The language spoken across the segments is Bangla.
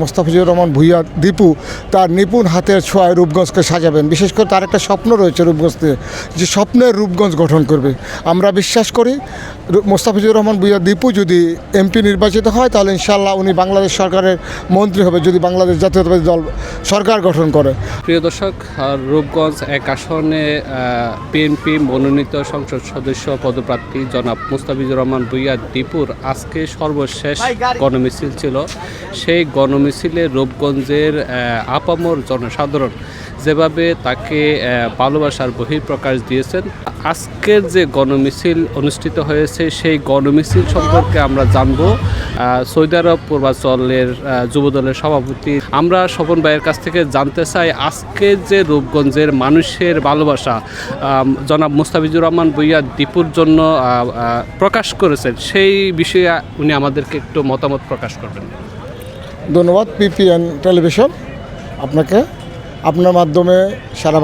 মোস্তাফিজুর রহমান ভূঁইয়া দীপু তার নিপুণ হাতের ছোঁয়ায় রূপগঞ্জকে সাজাবেন। বিশেষ করে তার একটা স্বপ্ন রয়েছে রূপগঞ্জে, যে স্বপ্নের রূপগঞ্জ গঠন করবে। আমরা বিশ্বাস করি মোস্তাফিজুর রহমান ভূঁইয়া দীপু যদি এমপি নির্বাচিত হয় তাহলে ইনশাআল্লাহ উনি বাংলাদেশ সরকারের মন্ত্রী হবে, যদি বাংলাদেশ জাতীয়তাবাদী দল সরকার গঠন করে। প্রিয় দর্শক, রূপগঞ্জ এক আসনে বিএনপি মনোনীত সংসদ সদস্য পদপ্রার্থী জনাব মোস্তাফিজুর রহমান ভূঁইয়া দীপুর আজকে সর্বশেষ গণমিছিল ছিল। সেই গণমিছিলে রূপগঞ্জের আপামর জনসাধারণ যেভাবে তাকে ভালোবাসার বহিঃপ্রকাশ দিয়েছেন, আজকের যে গণমিছিল অনুষ্ঠিত হয়েছে সেই গণমিছিল সম্পর্কে আমরা জানব সৌদি আরব পূর্বাঞ্চলের যুবদলের সভাপতি। আমরা স্বপন ভাইয়ের কাছ থেকে জানতে চাই আজকে যে রূপগঞ্জের মানুষের ভালোবাসা জনাব মোস্তাফিজুর রহমান ভূঁইয়া দীপুর জন্য প্রকাশ করেছেন, সেই বিষয়ে উনি আমাদেরকে একটু মতামত প্রকাশ করবেন। ধন্যবাদ পিপিএন টেলিভিশন আপনাকে। আপনার মাধ্যমে সারা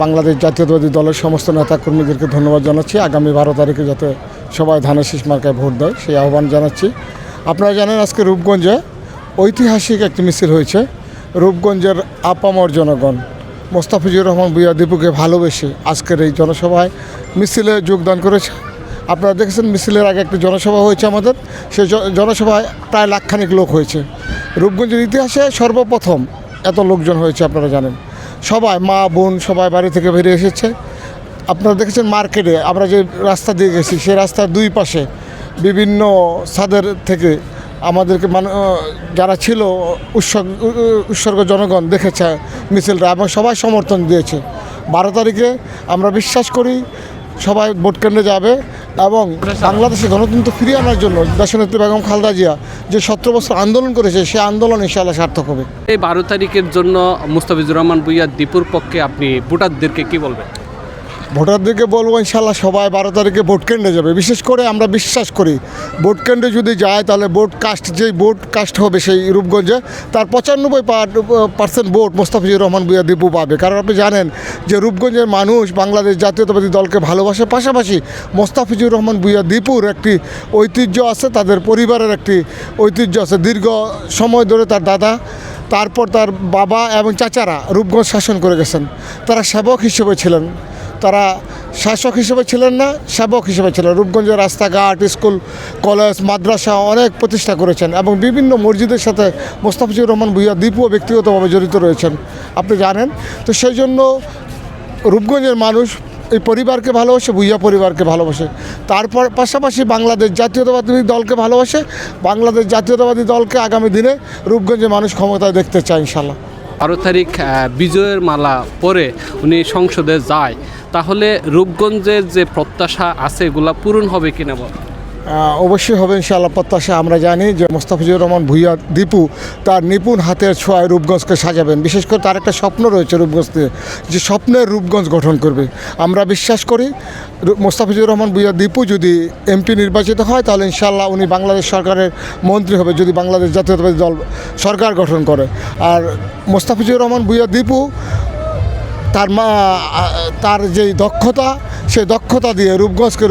বাংলাদেশ জাতীয়তাবাদী দলের সমস্ত নেতাকর্মীদেরকে ধন্যবাদ জানাচ্ছি। আগামী 12 তারিখে যাতে সবাই ধানের শীষ মার্কায় ভোট দেয় সেই আহ্বান জানাচ্ছি। আপনারা জানেন আজকে রূপগঞ্জে ঐতিহাসিক একটি মিছিল হয়েছে। রূপগঞ্জের আপামর জনগণ মোস্তাফিজুর রহমান ভূঁইয়া দীপুকে ভালোবেসে আজকের এই জনসভায় মিছিলে যোগদান করেছে। আপনারা দেখেছেন মিছিলের আগে একটি জনসভা হয়েছে আমাদের, সেই জনসভায় প্রায় লাখখানিক লোক হয়েছে। রূপগঞ্জের ইতিহাসে সর্বপ্রথম এত লোকজন হয়েছে আপনারা জানেন। সবাই মা বোন সবাই বাড়ি থেকে বেরিয়ে এসেছে। আপনারা দেখেছেন মার্কেটে আমরা যে রাস্তা দিয়ে গেছি সেই রাস্তার দুই পাশে বিভিন্ন ছাদের থেকে আমাদেরকে যারা ছিল উৎসর্গ জনগণ দেখেছে মিছিলটা এবং সবাই সমর্থন দিয়েছে। 12 তারিখে আমরা বিশ্বাস করি সবাই ভোট কেন্দ্রে যাবে এবং বাংলাদেশে গণতন্ত্র ফিরিয়ে আনার জন্য দেশনেত্রী বেগম খালেদা জিয়া যে 17 বছর আন্দোলন করেছে সেই আন্দোলন ইনশাআল্লাহ সার্থক হবে। এই 12 তারিখের জন্য মোস্তাফিজুর রহমান ভূঁইয়া দীপুর পক্ষে আপনি ভোটারদেরকে কি বলবেন? ভোটারদেরকে বলবো ইনশাআল্লাহ সবাই 12 তারিখে ভোট কেন্দ্রে যাবে। বিশেষ করে আমরা বিশ্বাস করি ভোট কেন্দ্রে যদি যায় তাহলে ভোট কাস্ট হবে সেই রূপগঞ্জে তার 95% ভোট মোস্তাফিজুর রহমান ভূঁইয়া দীপু পাবে। কারণ আপনি জানেন যে রূপগঞ্জের মানুষ বাংলাদেশ জাতীয়তাবাদী দলকে ভালোবাসে, পাশাপাশি মোস্তাফিজুর রহমান ভূঁইয়া দীপুর একটি ঐতিহ্য আছে, তাদের পরিবারের একটি ঐতিহ্য আছে। দীর্ঘ সময় ধরে তার দাদা, তারপর তার বাবা এবং চাচারা রূপগঞ্জ শাসন করে গেছেন। তারা সেবক হিসেবে ছিলেন, তারা শাসক হিসেবে ছিলেন না, সেবক হিসেবে ছিলেন। রূপগঞ্জের রাস্তাঘাট, স্কুল, কলেজ, মাদ্রাসা অনেক প্রতিষ্ঠা করেছেন এবং বিভিন্ন মসজিদের সাথে মোস্তাফিজুর রহমান ভূঁইয়া দীপুও ব্যক্তিগতভাবে জড়িত রয়েছেন আপনি জানেন। তো সেই জন্য রূপগঞ্জের মানুষ এই পরিবারকে ভালোবাসে, ভূঁইয়া পরিবারকে ভালোবাসে। তারপর পাশাপাশি বাংলাদেশ জাতীয়তাবাদী দলকে ভালোবাসে। বাংলাদেশ জাতীয়তাবাদী দলকে আগামী দিনে রূপগঞ্জের মানুষ ক্ষমতায় দেখতে চায় ইনশাআল্লাহ। 12 তারিখ বিজয়ের মালা পরে উনি সংসদে যায়, তাহলে রূপগঞ্জের যে প্রত্যাশা আছে এগুলা পূরণ হবে কিনা? অবশ্যই হবে ইনশাআল্লাহ প্রত্যাশা। আমরা জানি যে মোস্তাফিজুর রহমান ভূঁইয়া দীপু তার নিপুণ হাতের ছোঁয়ায় রূপগঞ্জকে সাজাবেন। বিশেষ করে তার একটা স্বপ্ন রয়েছে রূপগঞ্জে, যে স্বপ্নের রূপগঞ্জ গঠন করবে। আমরা বিশ্বাস করি মোস্তাফিজুর রহমান ভূঁইয়া দীপু যদি এমপি নির্বাচিত হয় তাহলে ইনশাআল্লাহ উনি বাংলাদেশ সরকারের মন্ত্রী হবে, যদি বাংলাদেশ জাতীয়তাবাদী দল সরকার গঠন করে। আর মোস্তাফিজুর রহমান ভূঁইয়া দীপু তার যেই দক্ষতা, সেই দক্ষতা দিয়ে রূপগঞ্জকে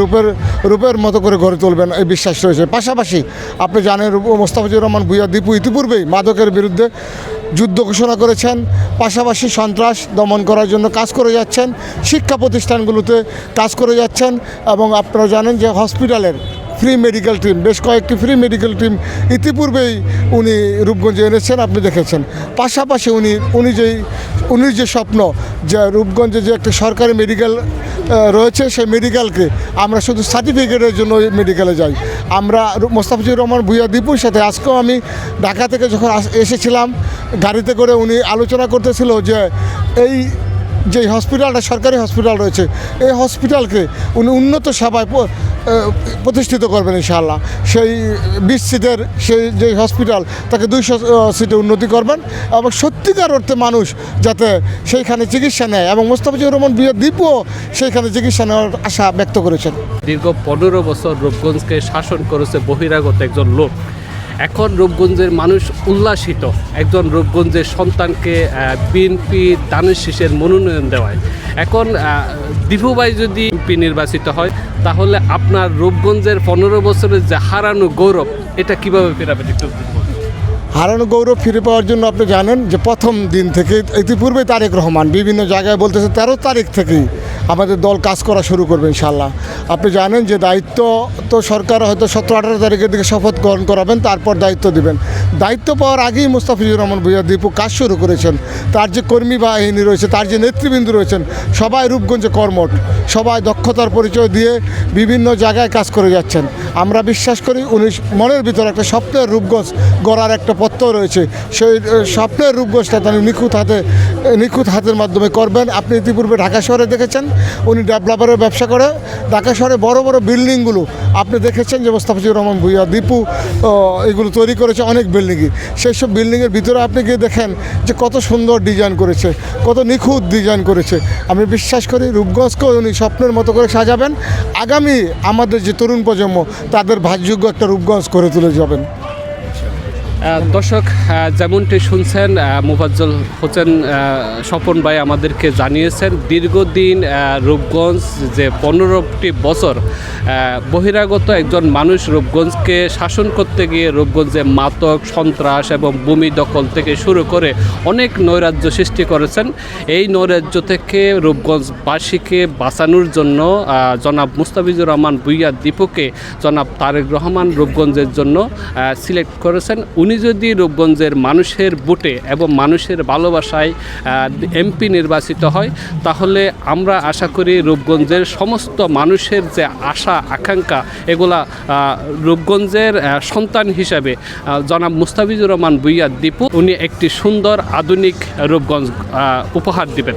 রূপের মতো করে গড়ে তুলবেন এই বিশ্বাস রয়েছে। পাশাপাশি আপনি জানেন মোস্তাফিজুর রহমান ভূঁইয়া দীপু ইতিপূর্বেই মাদকের বিরুদ্ধে যুদ্ধ ঘোষণা করেছেন, পাশাপাশি সন্ত্রাস দমন করার জন্য কাজ করে যাচ্ছেন, শিক্ষা প্রতিষ্ঠানগুলোতে কাজ করে যাচ্ছেন এবং আপনারা জানেন যে হসপিটালের ফ্রি মেডিকেল টিম, বেশ কয়েকটি ফ্রি মেডিকেল টিম ইতিপূর্বেই উনি রূপগঞ্জে এনেছেন, আপনি দেখেছেন। পাশাপাশি উনির যে স্বপ্ন যে রূপগঞ্জে যে একটা সরকারি মেডিকেল রয়েছে সেই মেডিকেলকে আমরা শুধু সার্টিফিকেটের জন্য মেডিকেলে যাই। আমরা মোস্তাফিজুর রহমান ভূঁইয়া দীপুর সাথে আজকেও আমি ঢাকা থেকে যখন এসেছিলাম গাড়িতে করে উনি আলোচনা করতেছিল যে এই যে হসপিটালটা সরকারি হসপিটাল রয়েছে এই হসপিটালকে উনি উন্নত সেবায় প্রতিষ্ঠিত করবেন ইনশাআল্লাহ। সেই 20 সিটের সেই যে হসপিটাল তাকে 200 সিটে উন্নতি করবেন এবং সত্যিকার অর্থে মানুষ যাতে সেইখানে চিকিৎসা নেয় এবং মোস্তাফিজুর রহমান ভূঁইয়া দীপুও সেইখানে চিকিৎসা নেওয়ার আশা ব্যক্ত করেছেন। দীর্ঘ 15 বছর রূপগঞ্জকে শাসন করেছে বহিরাগত একজন লোক। এখন রূপগঞ্জের মানুষ উল্লাসিত একজন রূপগঞ্জের সন্তানকে বিএনপি ধানের শীষের মনোনয়ন দেওয়ায়। এখন দীপু ভাই যদি এমপি নির্বাচিত হয় তাহলে আপনার রূপগঞ্জের 15 বছরের যে হারানো গৌরব এটা কিভাবে ফেরাবেন একটু? হারানো গৌরব ফিরে পাওয়ার জন্য আপনি জানেন যে প্রথম দিন থেকে ইতিপূর্বে তারেক রহমান বিভিন্ন জায়গায় বলতেছে 13 তারিখ থেকেই আমাদের দল কাজ করা শুরু করবে ইনশাল্লাহ। আপনি জানেন যে দায়িত্ব তো সরকার হয়তো 17-18 তারিখের দিকে শপথ গ্রহণ করাবেন, তারপর দায়িত্ব দিবেন। দায়িত্ব পাওয়ার আগেই মুস্তাফিজুর রহমান ভূঁইয়া দীপু কাজ শুরু করেছেন। তার যে কর্মী বাহিনী রয়েছে, তার যে নেতৃবৃন্দ রয়েছেন, সবাই রূপগঞ্জে কর্মঠ, সবাই দক্ষতার পরিচয় দিয়ে বিভিন্ন জায়গায় কাজ করে যাচ্ছেন। আমরা বিশ্বাস করি উনি মনের ভিতরে একটা স্বপ্নের রূপগঞ্জ গড়ার একটা প্রত্যয় রয়েছে। সেই স্বপ্নের রূপগঞ্জটা তিনি নিখুঁত হাতের মাধ্যমে করবেন। আপনি ইতিপূর্বে ঢাকা শহরে দেখেছেন উনি ডেভেলপারের ব্যবসা করে। ঢাকা শহরে বড় বড় বিল্ডিংগুলো আপনি দেখেছেন যে মুস্তাফিজুর রহমান ভূঁইয়া দীপু এগুলো তৈরি করেছে, অনেক বিল্ডিংই। সেই সব বিল্ডিংয়ের ভিতরে আপনি গিয়ে দেখেন যে কত সুন্দর ডিজাইন করেছে, কত নিখুঁত ডিজাইন করেছে। আমি বিশ্বাস করি রূপগঞ্জকে উনি স্বপ্নের মতো করে সাজাবেন। আগামী আমাদের যে তরুণ প্রজন্ম তাদের ভাগ্যযোগ্য একটা রূপগঞ্জ করে তুলে যাবেন। দর্শক, যেমনটি শুনছেন মোফাজ্জল হোসেন স্বপন ভাই আমাদেরকে জানিয়েছেন দীর্ঘদিন রূপগঞ্জ যে 15টি বছর বহিরাগত একজন মানুষ রূপগঞ্জকে শাসন করতে গিয়ে রূপগঞ্জে মাদক, সন্ত্রাস এবং ভূমি দখল থেকে শুরু করে অনেক নৈরাজ্য সৃষ্টি করেছেন। এই নৈরাজ্য থেকে রূপগঞ্জবাসীকে বাঁচানোর জন্য জনাব মুস্তাফিজুর রহমান ভূঁইয়া দীপুকে জনাব তারেক রহমান রূপগঞ্জের জন্য সিলেক্ট করেছেন। উনি যদি রূপগঞ্জের মানুষের ভোটে এবং মানুষের ভালোবাসায় এমপি নির্বাচিত হয়, তাহলে আমরা আশা করি রূপগঞ্জের সমস্ত মানুষের যে আশা আকাঙ্ক্ষা এগুলা রূপগঞ্জের সন্তান হিসাবে জনাব মুস্তাফিজুর রহমান ভূঁইয়া দীপু উনি একটি সুন্দর আধুনিক রূপগঞ্জ উপহার দিবেন।